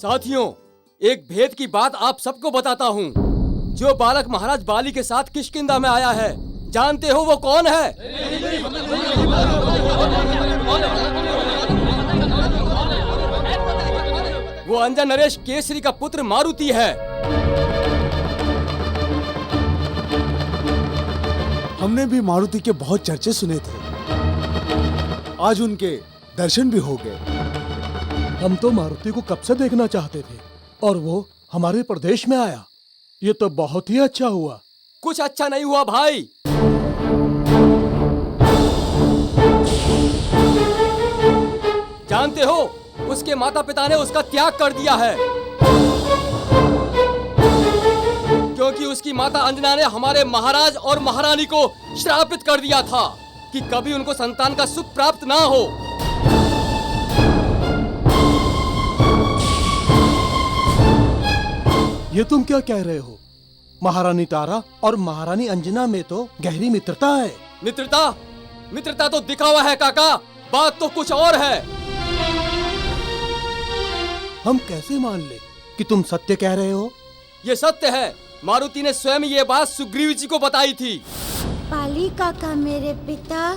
साथियों, एक भेद की बात आप सबको बताता हूँ। जो बालक महाराज बाली के साथ किष्किंधा में आया है, जानते हो वो कौन है? वो अंजन नरेश केसरी का पुत्र मारुति है। हमने भी मारुति के बहुत चर्चे सुने थे। आज उनके दर्शन भी हो गए। हम तो मारुति को कब से देखना चाहते थे और वो हमारे प्रदेश में आया। ये तो बहुत ही अच्छा हुआ। कुछ अच्छा नहीं हुआ भाई। जानते हो, उसके माता पिता ने उसका त्याग कर दिया है, क्योंकि उसकी माता अंजना ने हमारे महाराज और महारानी को श्रापित कर दिया था कि कभी उनको संतान का सुख प्राप्त ना हो। ये तुम क्या कह रहे हो? महारानी तारा और महारानी अंजना में तो गहरी मित्रता है। मित्रता तो दिखावा है काका, बात तो कुछ और है। हम कैसे मान ले कि तुम सत्य कह रहे हो? ये सत्य है। मारुति ने स्वयं ये बात सुग्रीव जी को बताई थी। बाली काका मेरे पिता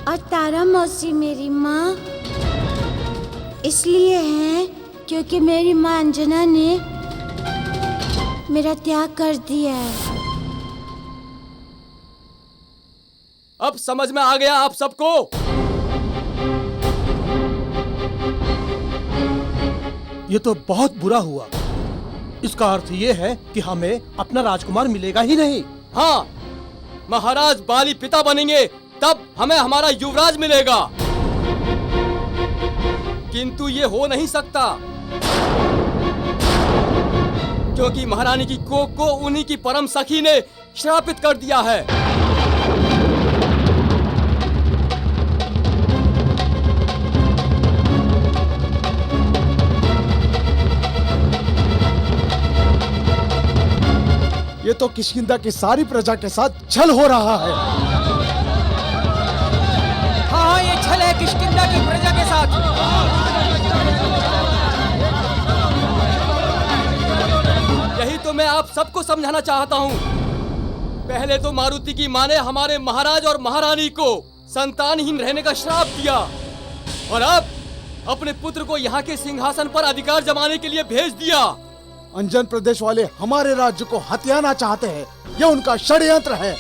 और तारा मौसी मेरी माँ इसलिए हैं क्योंकि मेरी माँ अंजना ने मेरा त्याग कर दिया है। अब समझ में आ गया आप सबको? ये तो बहुत बुरा हुआ। इसका अर्थ ये है कि हमें अपना राजकुमार मिलेगा ही नहीं। हाँ, महाराज बाली पिता बनेंगे तब हमें हमारा युवराज मिलेगा। किंतु ये हो नहीं सकता, क्योंकि महारानी की कोख को उन्हीं की परम सखी ने श्रापित कर दिया है। ये तो किष्किंधा की सारी प्रजा के साथ छल हो रहा है। हाँ, ये छल है किष्किंधा की प्रजा के साथ। यही तो मैं आप सबको समझाना चाहता हूँ। पहले तो मारुति की माँ ने हमारे महाराज और महारानी को संतानहीन रहने का श्राप दिया, और अब अपने पुत्र को यहाँ के सिंहासन पर अधिकार जमाने के लिए भेज दिया। अंजन प्रदेश वाले हमारे राज्य को हथियाना चाहते हैं। यह उनका षड्यंत्र है।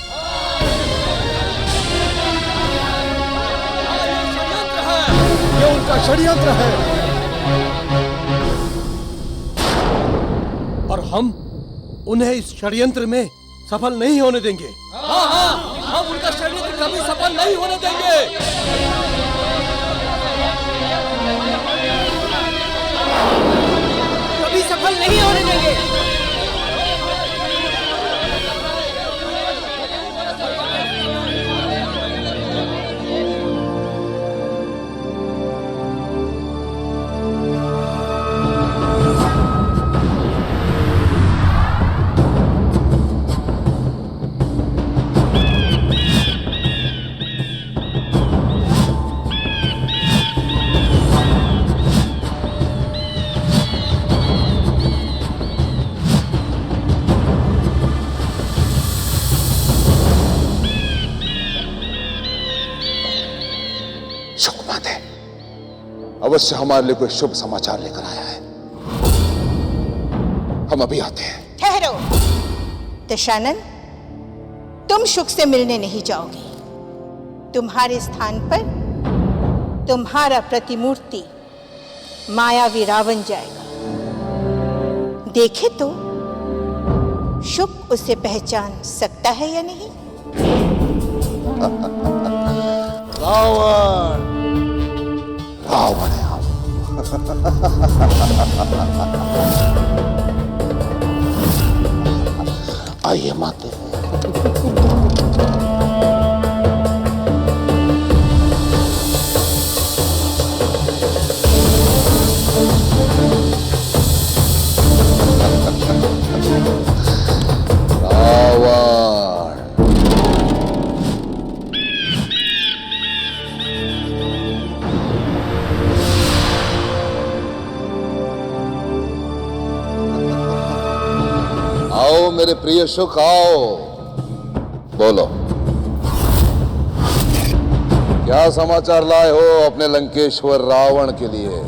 यह उनका षड्यंत्र है। और हम उन्हें इस षड्यंत्र में सफल नहीं होने देंगे। हाँ हाँ, हम उनका षड्यंत्र कभी सफल नहीं होने देंगे। कभी सफल नहीं होने देंगे। अवश्य हमारे लिए कोई शुभ समाचार लेकर आया है। हम अभी आते हैं। ठहरो दशानन, तुम शुक से मिलने नहीं जाओगे। तुम्हारे स्थान पर तुम्हारा प्रतिमूर्ति मायावी रावण जाएगा। देखे तो शुक उसे पहचान सकता है या नहीं? रावण रावण है हम। आइए माते। मेरे प्रिय सुख, आओ। बोलो, क्या समाचार लाए हो अपने लंकेश्वर रावण के लिए?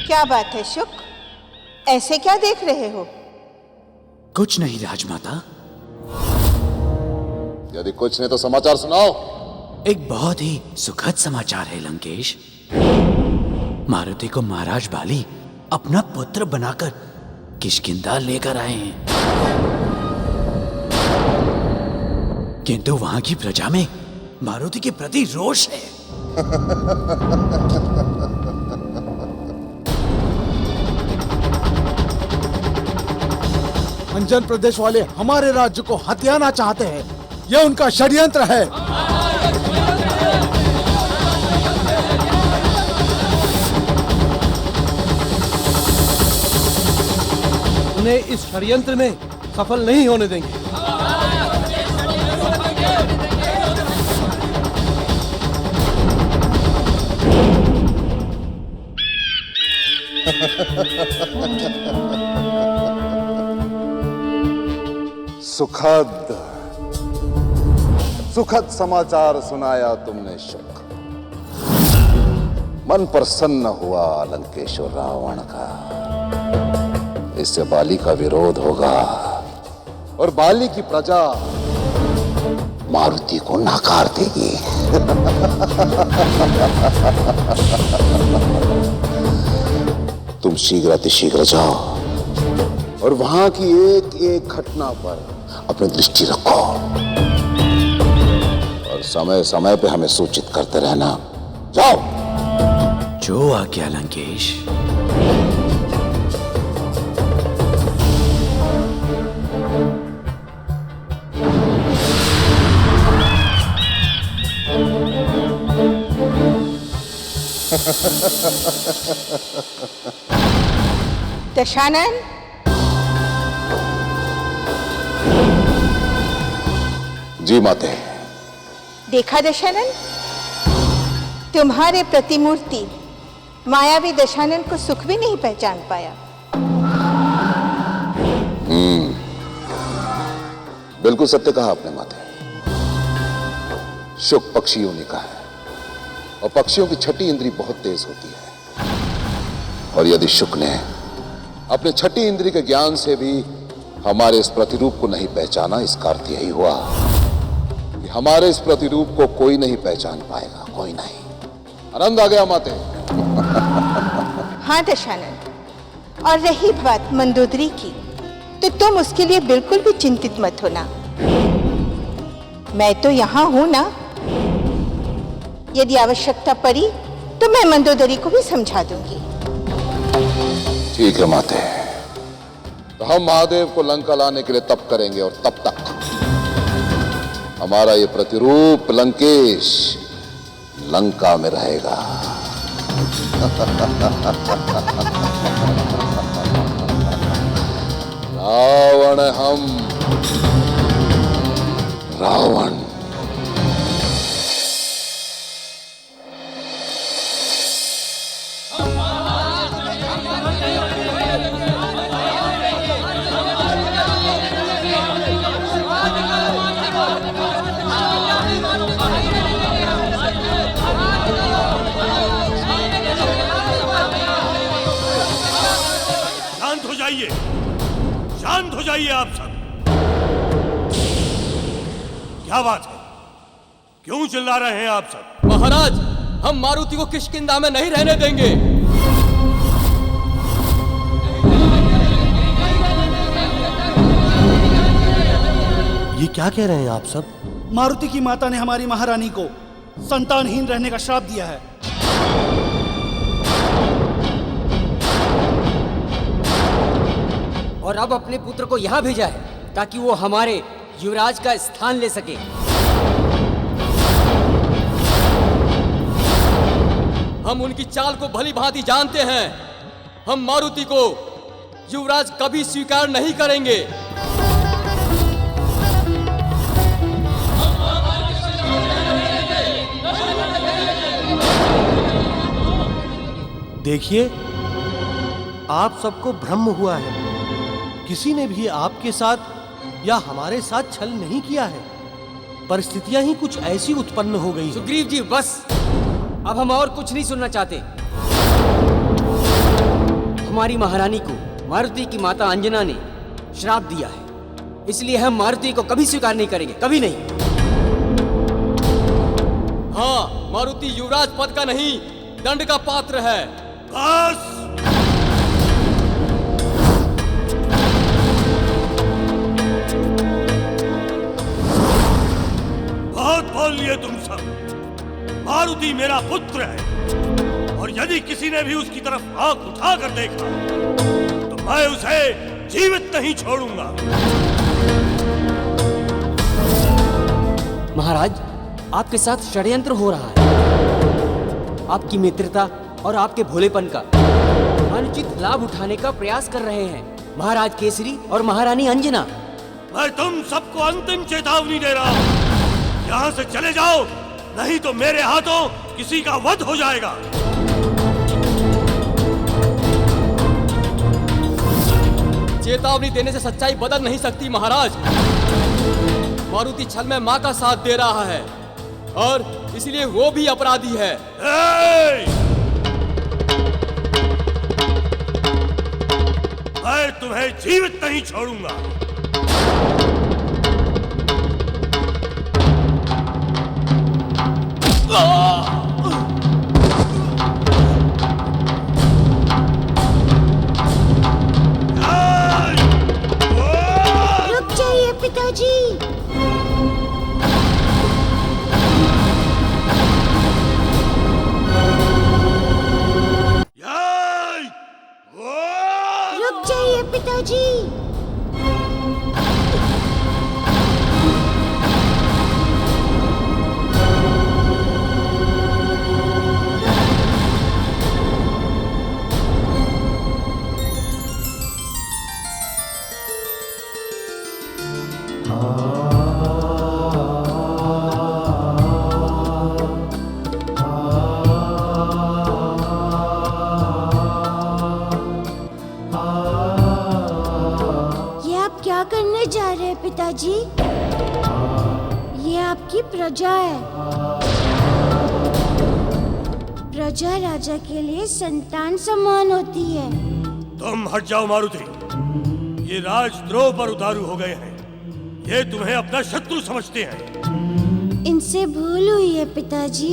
क्या बात है शुक, ऐसे क्या देख रहे हो? कुछ नहीं राजमाता। यदि कुछ नहीं तो समाचार सुनाओ। एक बहुत ही सुखद समाचार है लंकेश। मारुति को महाराज बाली अपना पुत्र बनाकर किष्किंधा लेकर आए हैं, किंतु वहां की प्रजा में मारुति के प्रति रोष है। अंजन प्रदेश वाले हमारे राज्य को हथियाना चाहते हैं। यह उनका षड्यंत्र है। उन्हें इस षड्यंत्र में सफल नहीं होने देंगे। सुखद सुखद समाचार सुनाया तुमने शुक। मन प्रसन्न हुआ लंकेश्वर रावण का। इससे बाली का विरोध होगा और बाली की प्रजा मारुति को नकार देगी। तुम शीघ्र जाओ और वहां की एक एक घटना पर अपनी दृष्टि रखो और समय समय पे हमें सूचित करते रहना। जाओ। जो आज्ञा लंकेश। दशानन, जी माते। देखा दशानन, तुम्हारे प्रतिमूर्ति मायावी दशानन को सुख भी नहीं पहचान पाया। बिल्कुल सत्य कहा आपने माते। शुक पक्षी योनि का है और पक्षियों की छठी इंद्री बहुत तेज होती है, और यदि शुक ने अपने छठी इंद्री के ज्ञान से भी हमारे इस प्रतिरूप को नहीं पहचाना, इसका अर्थ यही हुआ कि हमारे इस प्रतिरूप को कोई नहीं पहचान पाएगा, कोई नहीं। आनंद आ गया माते। हाँ दशानन, और रही बात मंदोदरी की, तो तुम उसके लिए बिल्कुल भी चिंतित मत होना। मैं तो यहाँ हूं ना। यदि आवश्यकता पड़ी तो मैं मंदोदरी को भी समझा दूंगी। ठीक है माते, तो हम महादेव को लंका लाने के लिए तप करेंगे और तब तक हमारा ये प्रतिरूप लंकेश लंका में रहेगा। रावण हम, रावण। शांत हो जाइए आप सब। क्या बात है, क्यों चिल्ला रहे हैं आप सब? महाराज, हम मारुति को किष्किंधा में नहीं रहने देंगे। ये क्या कह रहे हैं आप सब? मारुति की माता ने हमारी महारानी को संतानहीन रहने का श्राप दिया है। और अब अपने पुत्र को यहाँ भेजा है ताकि वो हमारे युवराज का स्थान ले सके। हम उनकी चाल को भली भांति जानते हैं। हम मारुति को युवराज कभी स्वीकार नहीं करेंगे। देखिए, आप सबको भ्रम हुआ है। किसी ने भी आपके साथ या हमारे साथ छल नहीं किया है। परिस्थितियां ही कुछ ऐसी उत्पन्न हो गई हैं। सुग्रीव जी बस, अब हम और कुछ नहीं सुनना चाहते। हमारी महारानी को मारुति की माता अंजना ने श्राप दिया है, इसलिए हम मारुति को कभी स्वीकार नहीं करेंगे, कभी नहीं। हाँ, मारुति युवराज पद का नहीं, दंड का पात्र है। बस! बहुत बोल लिए तुम सब। मारुति मेरा पुत्र है, और यदि किसी ने भी उसकी तरफ आंख उठाकर देखा तो मैं उसे जीवित नहीं छोड़ूंगा। महाराज, आपके साथ षड्यंत्र हो रहा है। आपकी मित्रता और आपके भोलेपन का अनुचित लाभ उठाने का प्रयास कर रहे हैं महाराज केसरी और महारानी अंजना। मैं तुम सबको अंतिम चेतावनी दे रहा हूँ, यहाँ से चले जाओ, नहीं तो मेरे हाथों किसी का वध हो जाएगा। चेतावनी देने से सच्चाई बदल नहीं सकती महाराज। मारुति छल में माँ का साथ दे रहा है और इसलिए वो भी अपराधी है। मैं तुम्हें जीवित नहीं छोड़ूंगा। रुक जाइए पिताजी। रुक जाइए पिताजी। क्या करने जा रहे हैं पिताजी? ये आपकी प्रजा है। प्रजा राजा के लिए संतान समान होती है। तुम हट जाओ मारुति, ये राजद्रोह पर उतारू हो गए हैं। ये तुम्हें अपना शत्रु समझते हैं। इनसे भूल हुई है पिताजी।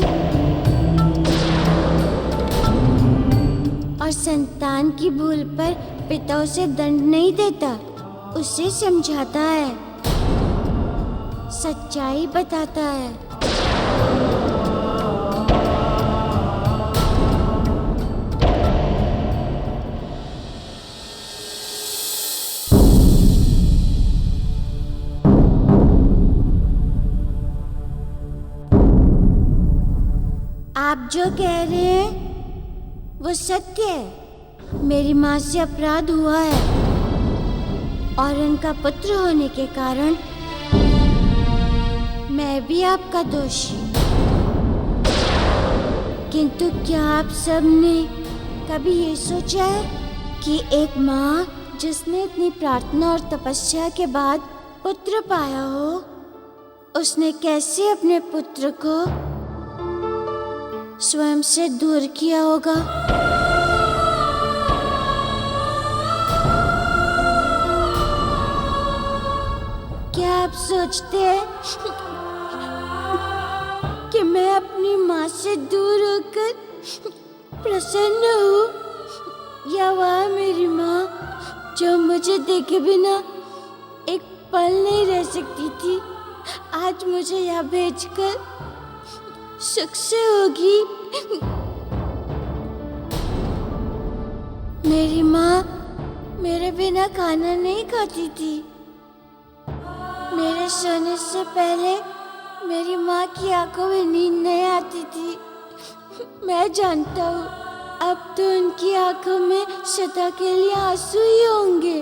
और संतान की भूल पर पिता उसे दंड नहीं देता, उसे समझाता है, सच्चाई बताता है। आप जो कह रहे हैं वो सत्य है। मेरी माँ से अपराध हुआ है और उनका पुत्र होने के कारण मैं भी आपका दोषी। किंतु क्या आप सबने कभी ये सोचा है कि एक माँ जिसने इतनी प्रार्थना और तपस्या के बाद पुत्र पाया हो, उसने कैसे अपने पुत्र को स्वयं से दूर किया होगा? क्या आप सोचते हैं कि मैं अपनी माँ से दूर होकर प्रसन्न हूँ, या वह मेरी माँ जो मुझे देखे बिना एक पल नहीं रह सकती थी, आज मुझे यहाँ भेजकर सुख से होगी? मेरी माँ मेरे बिना खाना नहीं खाती थी। मेरे सोने से पहले मेरी माँ की आंखों में नींद नहीं आती थी। मैं जानता हूँ अब तो उनकी आंखों में सदा के लिए आंसू ही होंगे।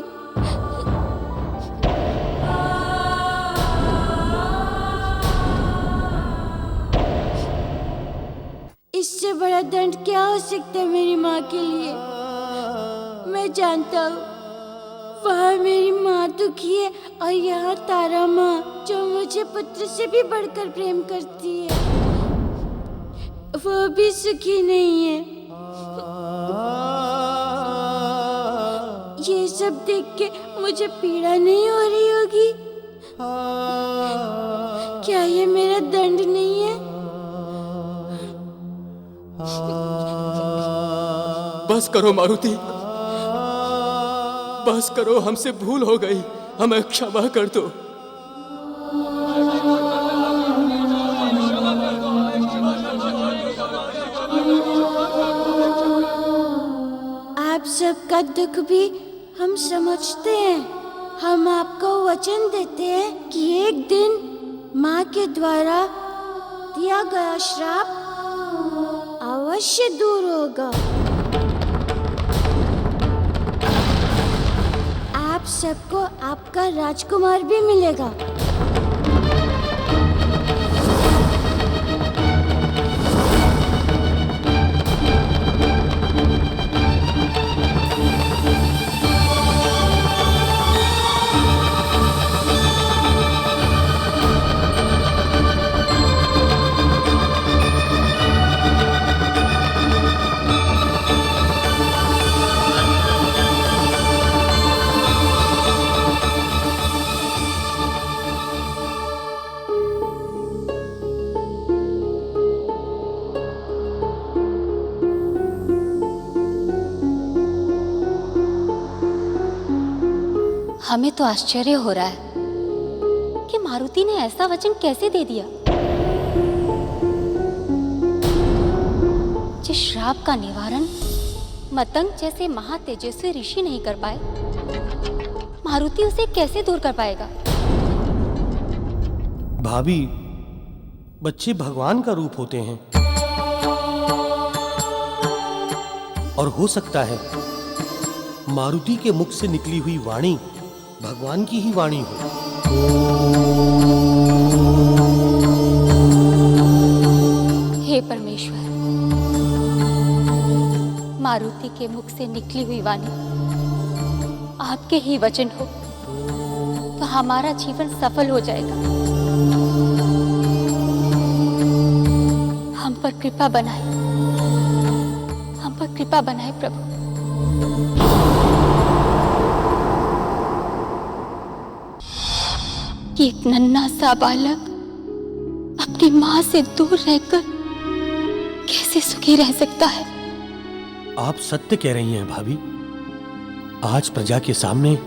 इससे बड़ा दंड क्या हो सकता है मेरी माँ के लिए। मैं जानता हूँ वहाँ मेरी माँ दुखी है और यहाँ तारा माँ जो मुझे पुत्र से भी बढ़कर प्रेम करती है वो भी सुखी नहीं है। ये सब देख के मुझे पीड़ा नहीं हो रही होगी? क्या ये मेरा दंड नहीं है? बस करो मारुति, बस करो, हमसे भूल हो गई, हमें क्षमा कर दो। आप सबका दुख भी हम समझते हैं। हम आपको वचन देते हैं कि एक दिन माँ के द्वारा दिया गया श्राप अवश्य दूर होगा। आप सबको आपका राजकुमार भी मिलेगा। हमें तो आश्चर्य हो रहा है कि मारुति ने ऐसा वचन कैसे दे दिया। जिस श्राप का निवारण मतंग जैसे महातेजस्वी ऋषि नहीं कर पाए, मारुति उसे कैसे दूर कर पाएगा? भाभी, बच्चे भगवान का रूप होते हैं और हो सकता है मारुति के मुख से निकली हुई वाणी भगवान की ही वाणी हो। हे परमेश्वर, मारुति के मुख से निकली हुई वाणी आपके ही वचन हो तो हमारा जीवन सफल हो जाएगा। हम पर कृपा बनाए, हम पर कृपा बनाए प्रभु। एक नन्हा सा बालक अपनी माँ से दूर रहकर कैसे सुखी रह सकता है? आप सत्य कह रही हैं भाभी। आज प्रजा के सामने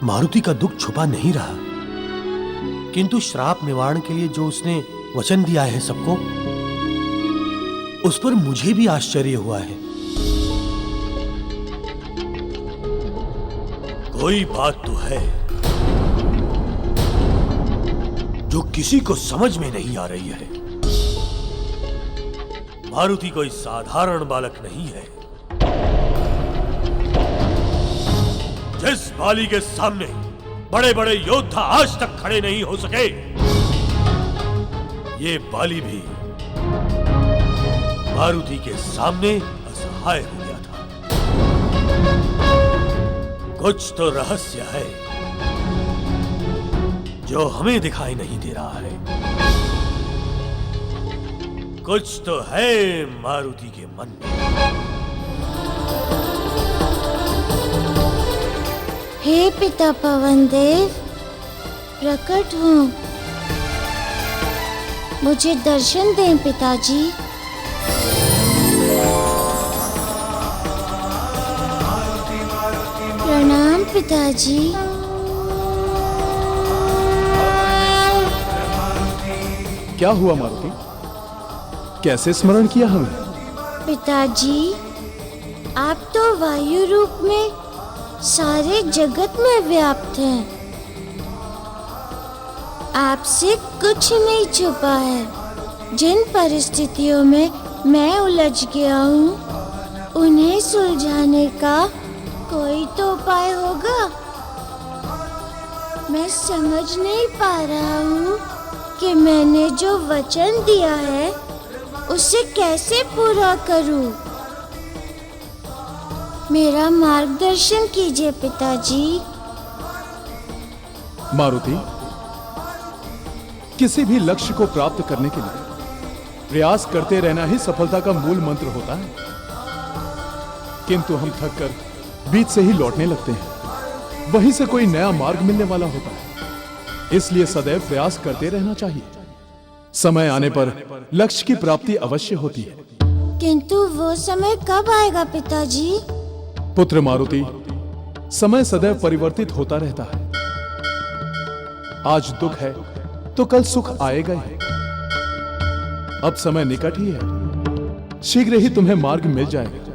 मारुति का दुख छुपा नहीं रहा, किंतु श्राप निवारण के लिए जो उसने वचन दिया है सबको, उस पर मुझे भी आश्चर्य हुआ है। कोई बात तो है जो किसी को समझ में नहीं आ रही है। मारुति कोई साधारण बालक नहीं है। जिस बाली के सामने बड़े बड़े योद्धा आज तक खड़े नहीं हो सके, ये बाली भी मारुति के सामने असहाय हो गया था। कुछ तो रहस्य है जो हमें दिखाई नहीं दे रहा है। कुछ तो है मारुति के मन में। हे पिता पवन देव, प्रकट हूँ, मुझे दर्शन दें पिताजी। प्रणाम पिताजी। क्या हुआ मारुति? कैसे स्मरण किया हमें? पिताजी, आप तो वायु रूप में सारे जगत में व्याप्त हैं। आपसे कुछ नहीं छुपा है। जिन परिस्थितियों में मैं उलझ गया हूँ, उन्हें सुलझाने का कोई तो उपाय होगा। मैं समझ नहीं पा रहा हूँ कि मैंने जो वचन दिया है उसे कैसे पूरा करूं? मेरा मार्गदर्शन कीजिए पिताजी। मारुति, किसी भी लक्ष्य को प्राप्त करने के लिए प्रयास करते रहना ही सफलता का मूल मंत्र होता है। किंतु हम थककर बीच से ही लौटने लगते हैं, वहीं से कोई नया मार्ग मिलने वाला होता है। इसलिए सदैव प्रयास करते रहना चाहिए। समय आने पर लक्ष्य की प्राप्ति अवश्य होती है। किंतु वो समय कब आएगा पिताजी? पुत्र मारुति, समय सदैव परिवर्तित होता रहता है। आज दुख है तो कल सुख आएगा ही। अब समय निकट ही है, शीघ्र ही तुम्हें मार्ग मिल जाएगा।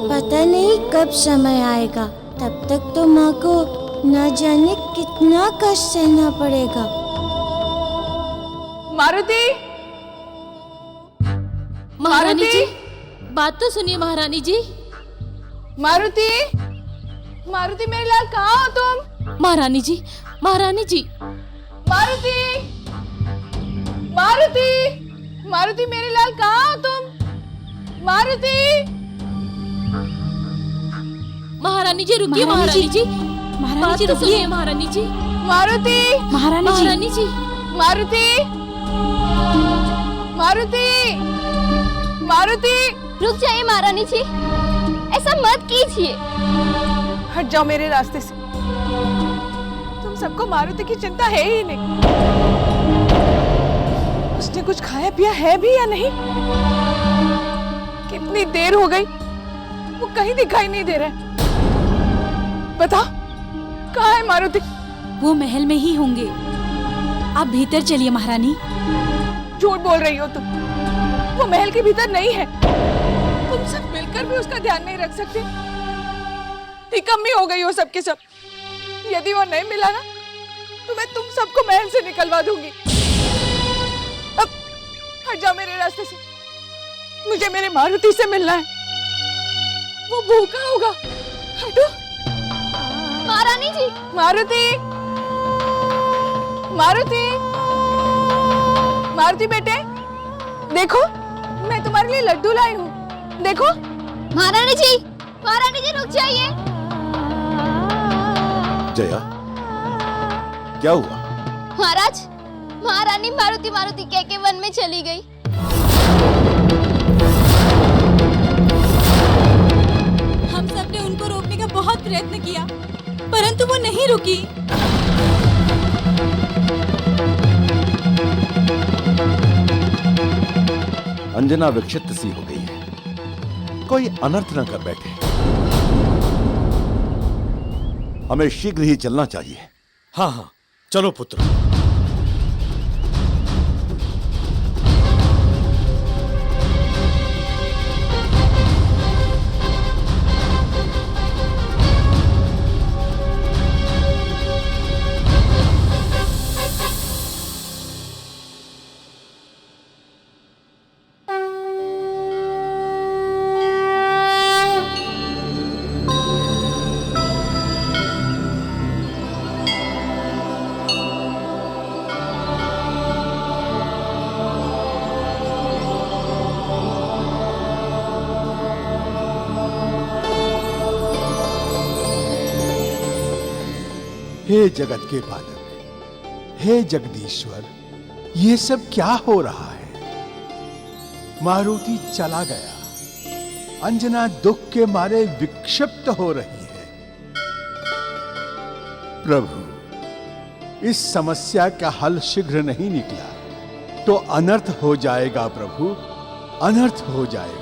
पता नहीं कब समय आएगा, तब तक तो माँ को न जाने कितना कष्ट सहना पड़ेगा। मारुति, महारानी जी, बात तो सुनिए महारानी जी। मारुति, मारुति मेरे लाल कहाँ हो तुम? महारानी जी, महारानी जी। मारुति, मारुति, मारुति मेरे लाल कहाँ हो तुम? मारुति। महारानी जी रुकिए, महारानी जी, महारानी जी रुकिए, महारानी जी। मारुति, महारानी जी, मारुति, मारुति, मारुति। रुक जाइए महारानी जी, ऐसा मत कीजिए। हट जाओ मेरे रास्ते से। तुम सबको मारुति की चिंता है ही नहीं। उसने कुछ खाया पिया है भी या नहीं? कितनी देर हो गई, वो कहीं दिखाई नहीं दे रहा है। बताओ कहाँ है मारुति? वो महल में ही होंगे। आप भीतर चलिए महारानी। झूठ बोल रही हो तुम, वो महल के भीतर नहीं है। तुम सब मिलकर भी उसका ध्यान नहीं रख सकते। निकम्मी हो गई हो सबके सब। यदि वो नहीं मिला ना तो मैं तुम सबको महल से निकलवा दूंगी। अब हट जाओ मेरे रास्ते से। मुझे मेरे मारुति से मिलना है, वो भूखा होगा। हटो। महारानी जी। मारुति, मारुति, मारुति बेटे, देखो मैं तुम्हारे लिए लड्डू लाई हूँ। देखो। महारानी जी, महारानी जी रुक जाइए। जया, क्या हुआ? महाराज, महारानी मारुति मारुति कह के वन में चली गई। हम सबने उनको रोकने का बहुत प्रयत्न किया, परंतु वो नहीं रुकी। अंजना विक्षिप्त सी हो गई है, कोई अनर्थ न कर बैठे। हमें शीघ्र ही चलना चाहिए। हाँ हाँ, चलो पुत्र। हे जगत के पालक, हे जगदीश्वर, ये सब क्या हो रहा है? मारुति चला गया, अंजना दुख के मारे विक्षिप्त हो रही है। प्रभु, इस समस्या का हल शीघ्र नहीं निकला तो अनर्थ हो जाएगा। प्रभु, अनर्थ हो जाएगा।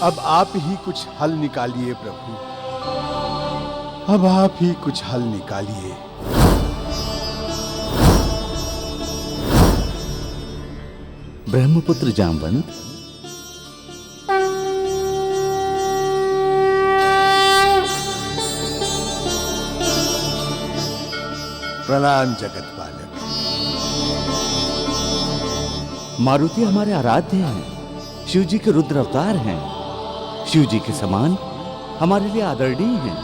अब आप ही कुछ हल निकालिए प्रभु, अब आप ही कुछ हल निकालिए। ब्रह्मपुत्र जामवंत, प्रणाम जगत पालक। मारुति हमारे आराध्य हैं, शिव जी के रुद्र अवतार हैं, शिव जी के समान हमारे लिए आदरणीय हैं।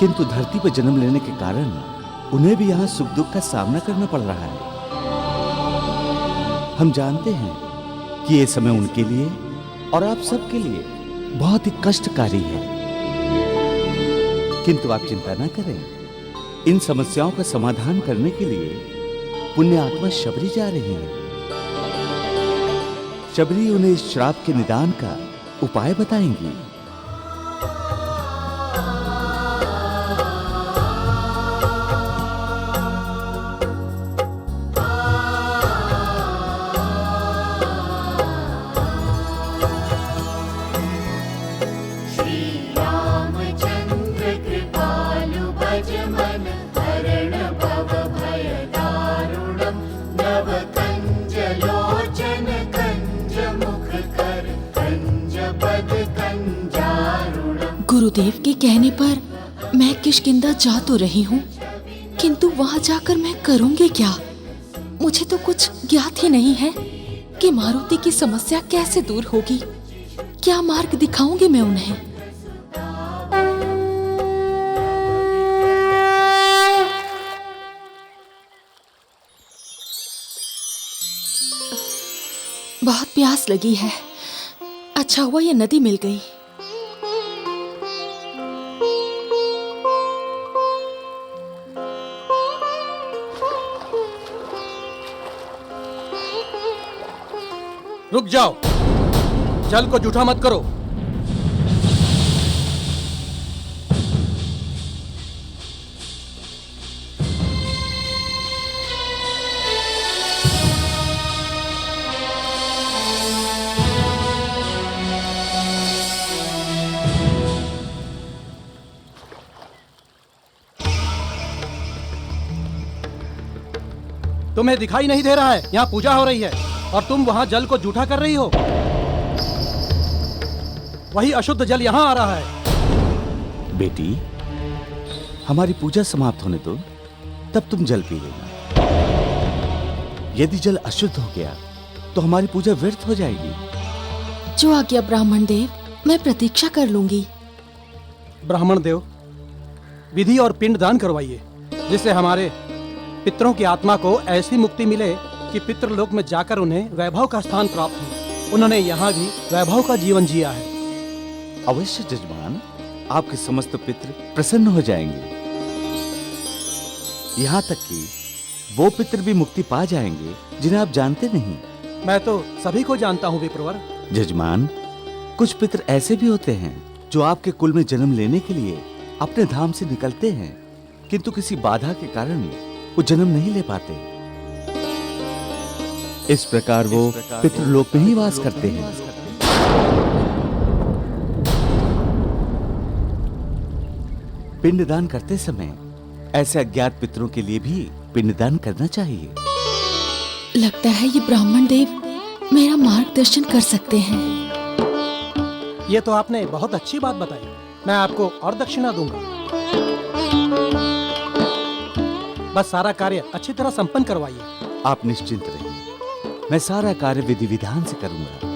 किंतु धरती पर जन्म लेने के कारण उन्हें भी यहाँ सुख दुख का सामना करना पड़ रहा है। हम जानते हैं कि ये समय उनके लिए और आप सबके लिए बहुत ही कष्टकारी है, किंतु आप चिंता ना करें। इन समस्याओं का समाधान करने के लिए पुण्य आत्मा शबरी जा रही है। शबरी उन्हें इस श्राप के निदान का उपाय बताएंगी। गुरुदेव के कहने पर मैं किष्किंधा जा तो रही हूँ, किंतु वहाँ जाकर मैं करूँगी क्या? मुझे तो कुछ ज्ञात ही नहीं है कि मारुति की समस्या कैसे दूर होगी। क्या मार्ग दिखाऊंगी मैं उन्हें? बहुत प्यास लगी है। अच्छा हुआ ये नदी मिल गई। रुक जाओ, जल को जूठा मत करो। तुम्हें दिखाई नहीं दे रहा है? यहाँ पूजा हो रही है और तुम वहाँ जल को जूठा कर रही हो। वही अशुद्ध जल यहाँ आ रहा है। बेटी, हमारी पूजा समाप्त होने दो, तब तुम जल पी लेना। यदि जल अशुद्ध हो गया तो हमारी पूजा व्यर्थ हो जाएगी। जो आज्ञा ब्राह्मण देव, मैं प्रतीक्षा कर लूंगी। ब्राह्मण देव, विधि और पिंड दान करवाइए, जिससे हमारे पितरों की आत्मा को ऐसी मुक्ति मिले कि पितृलोक में जाकर उन्हें वैभव का स्थान प्राप्त हो। उन्होंने यहाँ भी वैभव का जीवन जिया है। अवश्य जजमान, आपके समस्त पितृ प्रसन्न हो जाएंगे। यहाँ तक कि वो पितृ भी मुक्ति पा जाएंगे जिन्हें आप जानते नहीं। मैं तो सभी को जानता हूँ विप्रवर। जजमान, कुछ पितृ ऐसे भी होते हैं जो आपके कुल में जन्म लेने के लिए अपने धाम से निकलते हैं, किंतु किसी बाधा के कारण वो जन्म नहीं ले पाते। इस प्रकार वो पितृलोक में ही वास करते हैं। पिंडदान करते समय ऐसे अज्ञात पितरों के लिए भी पिंडदान करना चाहिए। लगता है ये ब्राह्मण देव मेरा मार्गदर्शन कर सकते हैं। ये तो आपने बहुत अच्छी बात बताई। मैं आपको और दक्षिणा दूंगा। बस सारा कार्य अच्छी तरह संपन्न करवाइए। आप निश्चिंत रहिए, मैं सारा कार्य विधि विधान से करूंगा।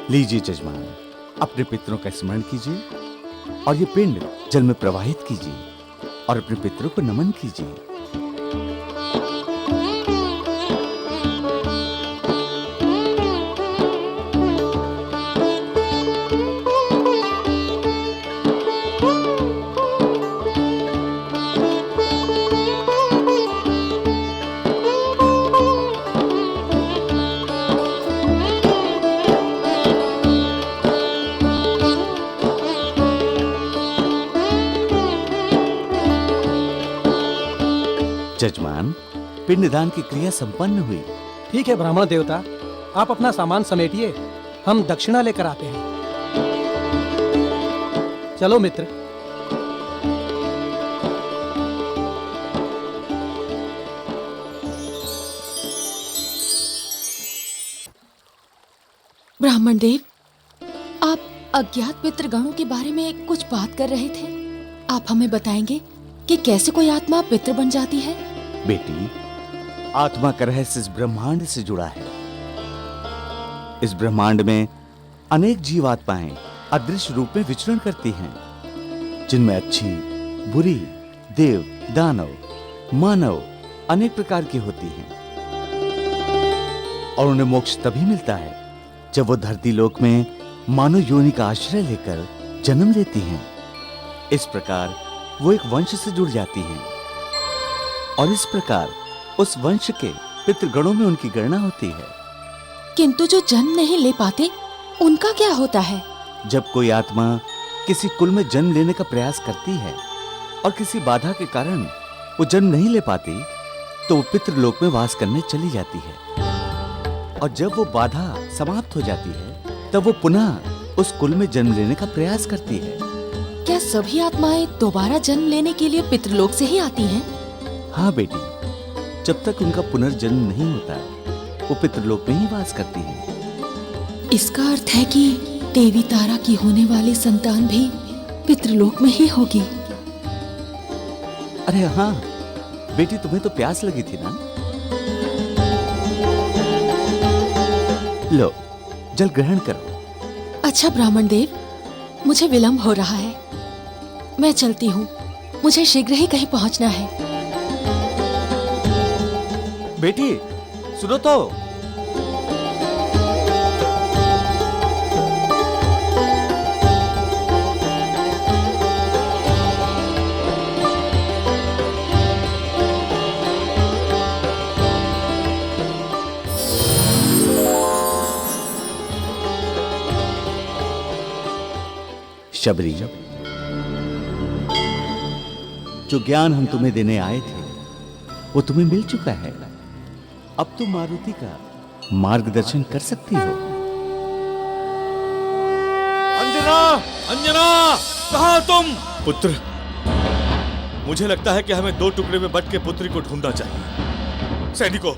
लीजिए जजमान, अपने पितरों का स्मरण कीजिए और ये पिंड जल में प्रवाहित कीजिए और अपने पितरों को नमन कीजिए। जजमान, पिंडदान की क्रिया संपन्न हुई। ठीक है ब्राह्मण देवता, आप अपना सामान समेटिए, हम दक्षिणा लेकर आते हैं। चलो मित्र। ब्राह्मण देव, आप अज्ञात पितृगणों के बारे में कुछ बात कर रहे थे। आप हमें बताएंगे कि कैसे कोई आत्मा पितृ बन जाती है? बेटी, आत्मा का रहस्य इस ब्रह्मांड से जुड़ा है। इस ब्रह्मांड में अनेक जीवात्माएं अदृश्य रूप में विचरण करती हैं, जिनमें अच्छी, बुरी, देव, दानव, मानव अनेक प्रकार की होती हैं। और उन्हें मोक्ष तभी मिलता है जब वो धरती लोक में मानव योनि का आश्रय लेकर जन्म लेती हैं। इस प्रकार वो एक वंश से जुड़ जाती हैं और इस प्रकार उस वंश के पितृगणों में उनकी गणना होती है। किंतु जो जन्म नहीं ले पाते, उनका क्या होता है? जब कोई आत्मा किसी कुल में जन्म लेने का प्रयास करती है और किसी बाधा के कारण वो जन्म नहीं ले पाती, तो वो पितृलोक में वास करने चली जाती है। और जब वो बाधा समाप्त हो जाती है, तब वो पुनः उस कुल में जन्म लेने का प्रयास करती है। क्या सभी आत्माएं दोबारा जन्म लेने के लिए पितृलोक से ही आती हैं? हाँ बेटी, जब तक उनका पुनर्जन्म नहीं होता, वो पितृलोक में ही वास करती हैं। इसका अर्थ है कि देवी तारा की होने वाली संतान भी पितृलोक में ही होगी। अरे हाँ बेटी, तुम्हें तो प्यास लगी थी ना? लो, जल ग्रहण करो। अच्छा ब्राह्मण देव, मुझे विलंब हो रहा है, मैं चलती हूँ। मुझे शीघ्र ही कहीं पहुँचना है। बेटी सुनो तो। शबरी, जो ज्ञान हम तुम्हें देने आए थे वो तुम्हें मिल चुका है। अब तुम मारुति का मार्गदर्शन कर सकती हो। अंजना, अंजना, कहाँ तुम? पुत्र, मुझे लगता है कि हमें दो टुकड़े में बट के पुत्री को ढूंढना चाहिए। सैनिकों,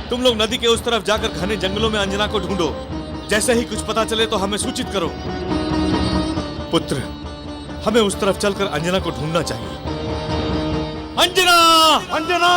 तुम लोग नदी के उस तरफ जाकर घने जंगलों में अंजना को ढूंढो। जैसे ही कुछ पता चले तो हमें सूचित करो। पुत्र, हमें उस तरफ चलकर अंजना को ढूंढना चाहिए। अंजना, अंजना!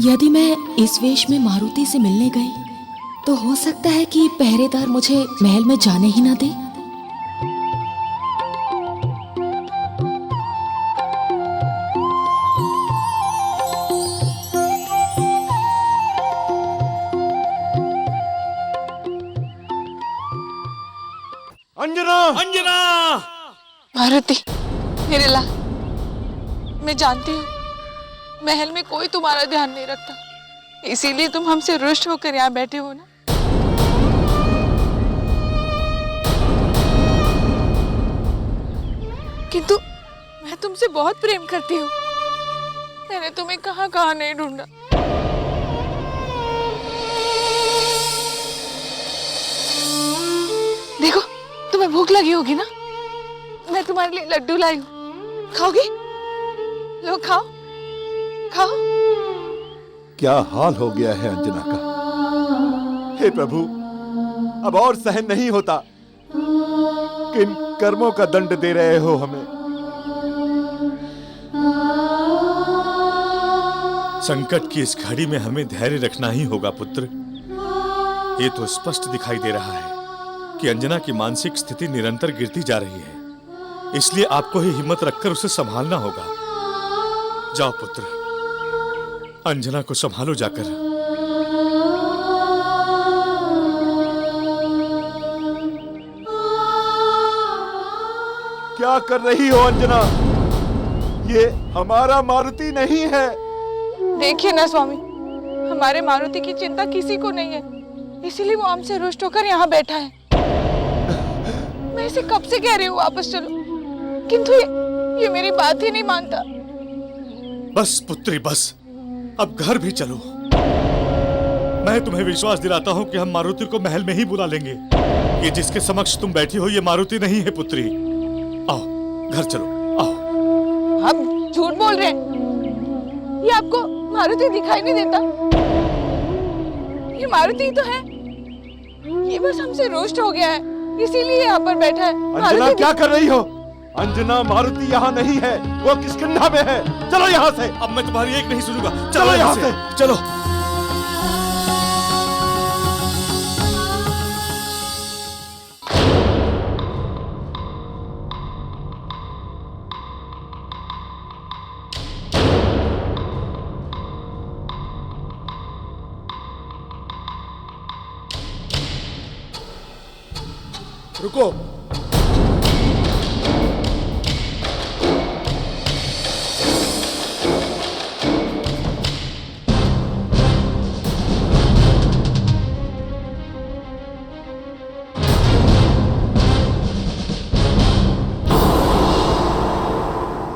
यदि मैं इस वेश में मारुति से मिलने गई तो हो सकता है कि पहरेदार मुझे महल में जाने ही ना दे। अंजना, अंजना! मारुति, मेरे लाल, मैं जानती हूँ महल में कोई तुम्हारा ध्यान नहीं रखता, इसीलिए तुम हमसे रुष्ट होकर यहाँ बैठे हो ना। किंतु मैं तुमसे बहुत प्रेम करती हूँ। मैंने तुम्हें कहाँ कहाँ नहीं ढूंढा। देखो, तुम्हें भूख लगी होगी ना, मैं तुम्हारे लिए लड्डू लाई हूँ, खाओगी? लो खाओ, खाओ। क्या हाल हो गया है अंजना का। हे प्रभु, अब और सहन नहीं होता। किन कर्मों का दंड दे रहे हो हमें। संकट की इस घड़ी में हमें धैर्य रखना ही होगा पुत्र। ये तो स्पष्ट दिखाई दे रहा है कि अंजना की मानसिक स्थिति निरंतर गिरती जा रही है, इसलिए आपको ही हिम्मत रखकर उसे संभालना होगा। जाओ पुत्र, अंजना को संभालो जाकर। क्या कर रही हो अंजना? ये हमारा मारुति नहीं है। देखिए ना स्वामी, हमारे मारुति की चिंता किसी को नहीं है, इसीलिए वो हमसे रुष्ट होकर यहाँ बैठा है। मैं इसे कब से कह रही हूँ वापस चलो, किंतु ये मेरी बात ही नहीं मानता। बस पुत्री बस, अब घर भी चलो। मैं तुम्हें विश्वास दिलाता हूँ कि हम मारुति को महल में ही बुला लेंगे। ये जिसके समक्ष तुम बैठी हो ये मारुति नहीं है पुत्री। आओ घर चलो, आओ। आप झूठ बोल रहे हैं, ये आपको मारुति दिखाई नहीं देता? ये मारुति ही तो है, ये बस हमसे रोस्ट हो गया है, इसीलिए यहाँ पर बैठा है। अंजना क्या कर रही हो? अंजना, मारुति यहाँ नहीं है, वो किष्किंधा में है। चलो यहाँ से। अब मैं तुम्हारी एक नहीं सुनूंगा। चलो यहाँ से, चलो। रुको।